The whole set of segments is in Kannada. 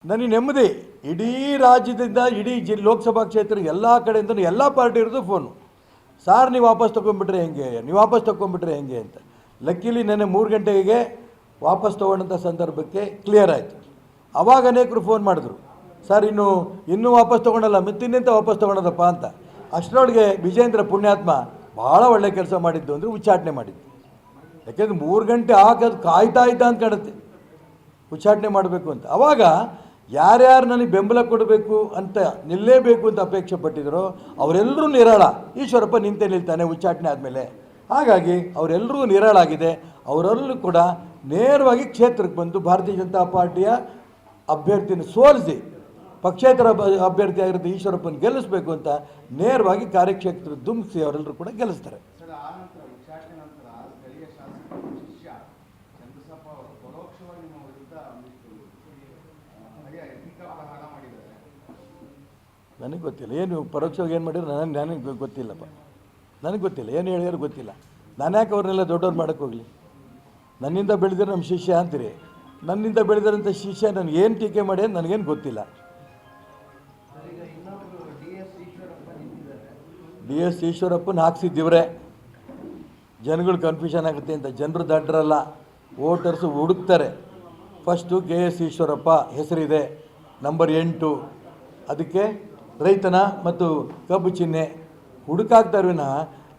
ನನಗೆ ನೆಮ್ಮದಿ. ಇಡೀ ರಾಜ್ಯದಿಂದ ಇಡೀ ಲೋಕಸಭಾ ಕ್ಷೇತ್ರ ಎಲ್ಲ ಕಡೆಯಿಂದ ಎಲ್ಲ ಪಾರ್ಟಿ ಇರೋದು ಫೋನು. ಸಾರ್ ನೀವು ವಾಪಸ್ ತೊಗೊಂಡ್ಬಿಟ್ರೆ ಹೆಂಗೆ, ನೀವು ವಾಪಸ್ ತೊಗೊಂಡ್ಬಿಟ್ರೆ ಹೆಂಗೆ ಅಂತ. ಲಕ್ಕಿಲಿ ನೆನ್ನೆ 3 ಗಂಟೆಗೆ ವಾಪಸ್ ತೊಗೊಂಡಂಥ ಸಂದರ್ಭಕ್ಕೆ ಕ್ಲಿಯರ್ ಆಯಿತು. ಆವಾಗ ಅನೇಕರು ಫೋನ್ ಮಾಡಿದ್ರು, ಸರ್ ಇನ್ನೂ ವಾಪಸ್ ತೊಗೊಳಲ್ಲ, ಮತ್ತಿನ್ನೆಂತ ವಾಪಸ್ ತೊಗೊಳೋದಪ್ಪ ಅಂತ. ಅಷ್ಟರೊಳಗೆ ವಿಜೇಂದ್ರ ಪುಣ್ಯಾತ್ಮ ಭಾಳ ಒಳ್ಳೆ ಕೆಲಸ ಮಾಡಿದ್ದು ಅಂದರೆ ಉಚ್ಚಾಟನೆ ಮಾಡಿದ್ದು. ಯಾಕೆಂದರೆ 3 ಗಂಟೆ ಹಾಕೋದು ಕಾಯ್ತಾ ಇದ್ದ ಅಂತ ಕಾಣುತ್ತೆ, ಉಚ್ಚಾಟನೆ ಮಾಡಬೇಕು ಅಂತ. ಆವಾಗ ಯಾರ್ಯಾರು ನನಗೆ ಬೆಂಬಲ ಕೊಡಬೇಕು ಅಂತ ನಿಲ್ಲೇಬೇಕು ಅಂತ ಅಪೇಕ್ಷೆ ಪಟ್ಟಿದ್ರು ಅವರೆಲ್ಲರೂ ನಿರಾಳ. ಈಶ್ವರಪ್ಪ ನಿಂತೇ ನಿಲ್ತಾನೆ ಉಚ್ಚಾಟನೆ ಆದಮೇಲೆ. ಹಾಗಾಗಿ ಅವರೆಲ್ಲರೂ ನಿರಾಳಾಗಿದೆ. ಅವರೆಲ್ಲರೂ ಕೂಡ ನೇರವಾಗಿ ಕ್ಷೇತ್ರಕ್ಕೆ ಬಂದು ಭಾರತೀಯ ಜನತಾ ಪಾರ್ಟಿಯ ಅಭ್ಯರ್ಥಿನ ಸೋಲಿಸಿ ಪಕ್ಷೇತರ ಅಭ್ಯರ್ಥಿಯಾಗಿರೋದು ಈಶ್ವರಪ್ಪನ ಗೆಲ್ಲಿಸಬೇಕು ಅಂತ ನೇರವಾಗಿ ಕಾರ್ಯಕ್ಷೇತ್ರ ಧುಮ್ಮಿಸಿ ಅವರೆಲ್ಲರೂ ಕೂಡ ಗೆಲ್ಲಿಸ್ತಾರೆ. ನನಗೆ ಗೊತ್ತಿಲ್ಲ ಏನು ಪರೋಕ್ಷವಾಗಿ ಏನು ಮಾಡಿದ್ರು, ನನಗೆ ಗೊತ್ತಿಲ್ಲಪ್ಪ. ನನಗೆ ಗೊತ್ತಿಲ್ಲ ಏನು ಹೇಳಿದ್ರು ಗೊತ್ತಿಲ್ಲ. ನಾನು ಯಾಕೆ ಅವ್ರನ್ನೆಲ್ಲ ದೊಡ್ಡವ್ರು ಮಾಡೋಕ್ಕೆ ಹೋಗಲಿ? ನನ್ನಿಂದ ಬೆಳೆದಿರೋ ನಮ್ಮ ಶಿಷ್ಯ ಅಂತೀರಿ, ನನ್ನಿಂದ ಬೆಳೆದಿರೋಂಥ ಶಿಷ್ಯ ನನಗೆ ಏನು ಟೀಕೆ ಮಾಡಿ ಅಂತ ನನಗೇನು ಗೊತ್ತಿಲ್ಲ. DS ಈಶ್ವರಪ್ಪನ ಹಾಕ್ಸಿದ್ದೀವ್ರೆ, ಜನಗಳು ಕನ್ಫ್ಯೂಷನ್ ಆಗುತ್ತೆ ಅಂತ. ಜನರು ದಡ್ಡರಲ್ಲ, ವೋಟರ್ಸು ಹುಡುಕ್ತಾರೆ. ಫಸ್ಟು KS ಈಶ್ವರಪ್ಪ ಹೆಸರಿದೆ, ನಂಬರ್ 8, ಅದಕ್ಕೆ ರೈತನ ಮತ್ತು ಕಬ್ಬು ಚಿಹ್ನೆ ಹುಡುಕಾಗ್ತಾರೆ ವಿನಃ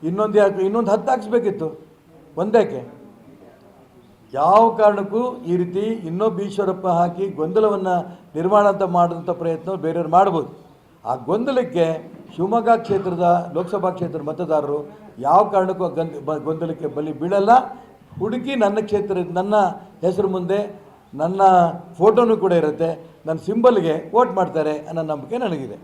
ಇನ್ನೊಂದು 10 ಹಾಕ್ಸ್ಬೇಕಿತ್ತು, ಒಂದಕ್ಕೆ. ಯಾವ ಕಾರಣಕ್ಕೂ ಈ ರೀತಿ ಇನ್ನೊಬ್ಬ ಈಶ್ವರಪ್ಪ ಹಾಕಿ ಗೊಂದಲವನ್ನು ನಿರ್ಮಾಣ ಮಾಡೋಂಥ ಪ್ರಯತ್ನ ಬೇರೆಯವ್ರು ಮಾಡ್ಬೋದು. ಆ ಗೊಂದಲಕ್ಕೆ ಶಿವಮೊಗ್ಗ ಕ್ಷೇತ್ರದ ಲೋಕಸಭಾ ಕ್ಷೇತ್ರದ ಮತದಾರರು ಯಾವ ಕಾರಣಕ್ಕೂ ಗೊಂದಲಕ್ಕೆ ಬಲಿ ಬೀಳಲ್ಲ. ಹುಡುಕಿ ನನ್ನ ಹೆಸರು ಮುಂದೆ ನನ್ನ ಫೋಟೋನು ಕೂಡ ಇರುತ್ತೆ, ನನ್ನ ಸಿಂಬಲ್ಗೆ ವೋಟ್ ಮಾಡ್ತಾರೆ ಅನ್ನೋ ನಂಬಿಕೆ ನನಗಿದೆ.